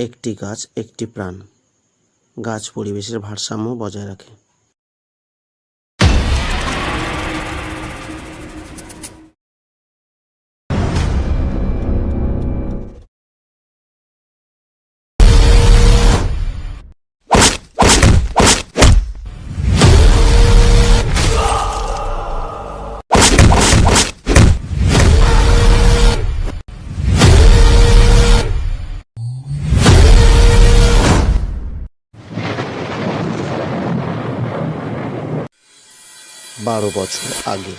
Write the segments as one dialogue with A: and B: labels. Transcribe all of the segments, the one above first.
A: একটি গাছ একটি প্রাণ। গাছ পরিবেশের ভারসাম্য বজায় রাখে। বারো বছর আগে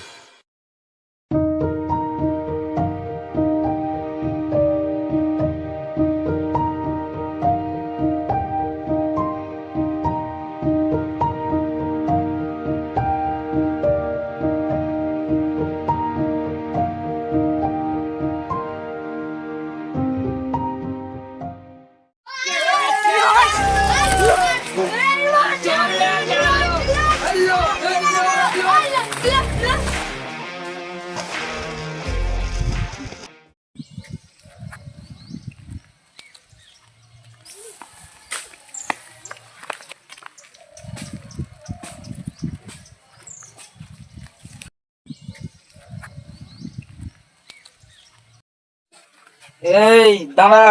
B: এই দাঁড়া।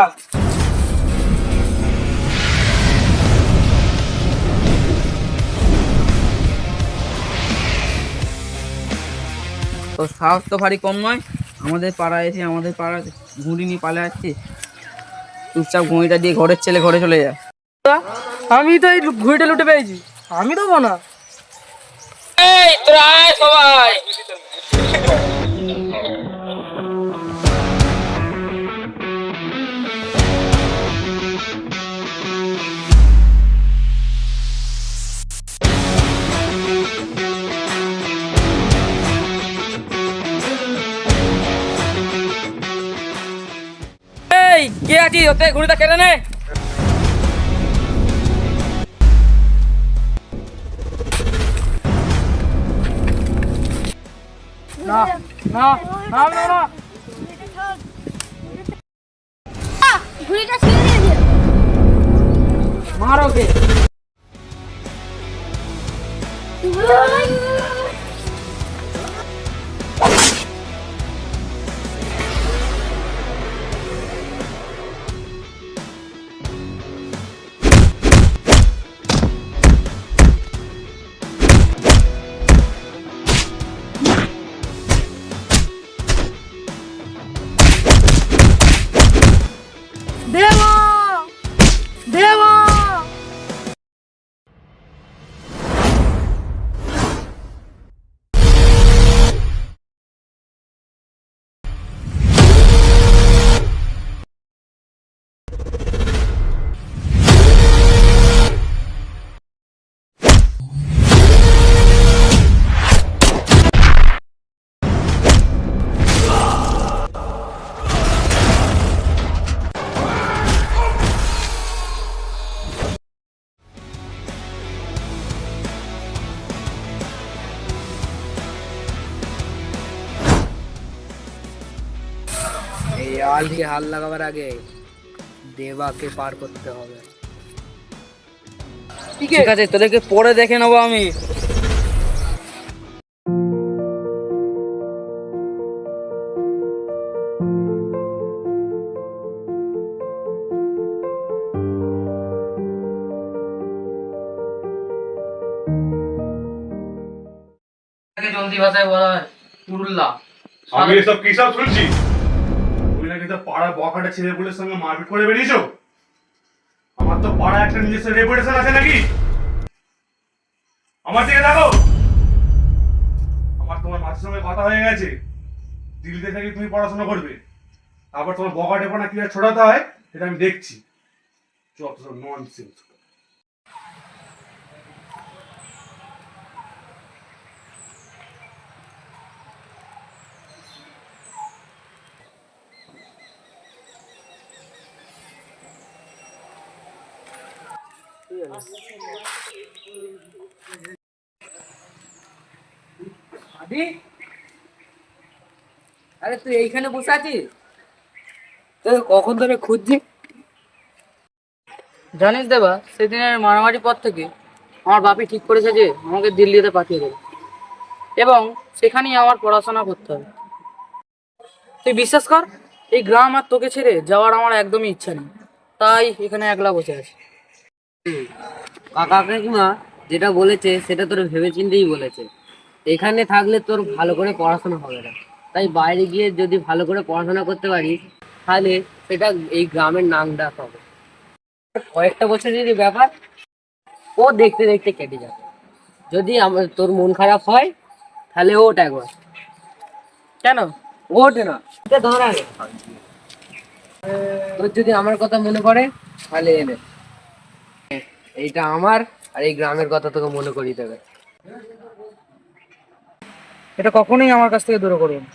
B: তোর সাহস তো ভারী কম নয়, আমাদের পাড়ায় এসে আমাদের পাড়ায় ঘুড়ি নিয়ে পালে আসছিস। চুপচাপ ঘুড়িটা দিয়ে ঘরের ছেলে ঘরে চলে যা।
C: আমি তো এই ঘুড়িটা লুটে পেয়েছি, আমি দেবো না।
B: এই তোরা আয় সবাই। এই কে আছিস? ওতে ঘুড়িটা কেড়ে নে।
C: না না না না না,
D: ঘুড়িটা ছিঁড়ে দিয়েছে।
B: মার ওকে।
C: দেবো দেবো।
B: এই আল দিয়ে হাল লাগাবার আগে দেবাকে পার করতে হবে। ঠিক আছে, তোদেরকে পরে দেখে নেবো আমি। জলদি ভাষায় বলা হয় কুরুল্লা।
E: আমি এসব কি সব শুনছি? তুমি নাকি তো পাড়ার বকাটা ছেলেপুলের সঙ্গে মারপিট করে বেরিয়েছো। আমার তো পাড়া একটা নিজস্ব রেপুটেশন আছে নাকি? আমার দিকে দেখো, আমার তোমার মাসির সঙ্গে কথা হয়ে গেছে। দিল্লিতে থেকে তুমি পড়াশোনা করবে, তারপর তোমার বকা টেপনা কিভাবে ছোড়াতে হয় সেটা আমি দেখছি। যত সব ননসেন্স।
B: আদি, আরে তুই এইখানে বসে আছিস? তোকে কখন ধরে খুঁজছি। জানিস দেবা, সেদিনের মারামারির পর থেকে আমার বাপি ঠিক করেছে যে আমাকে দিল্লিতে পাঠিয়ে দেবে এবং সেখানেই আমার পড়াশোনা করতে হবে। তুই বিশ্বাস কর, এই গ্রাম আর তোকে ছেড়ে যাওয়ার আমার একদমই ইচ্ছা নেই, তাই এখানে একলা বসে আছি।
F: কাকা কাকিমা যেটা বলেছে সেটা তোর ভেবেচিন্তেই বলেছে। এখানে থাকলে তোর ভালো করে পড়াশোনা হবে না, তাই বাইরে গিয়ে যদি ভালো করে পড়াশোনা করতে পারিস তাহলে সেটা এই গ্রামের নাম ডাক হবে। কয়েকটা বছরেরই ব্যাপার, ও দেখতে দেখতে কেটে যাবে। যদি তোর মন খারাপ হয় তাহলে ওঠ একবার।
B: কেন?
F: ওঠ না, এটা ধর আগে। তোর যদি আমার কথা মনে পড়ে তাহলে এনে, এইটা আমার আর এই গ্রামের কথা তোকে মনে করিয়ে দেবে।
B: এটা কখনোই আমার কাছ থেকে দূরে করবো না।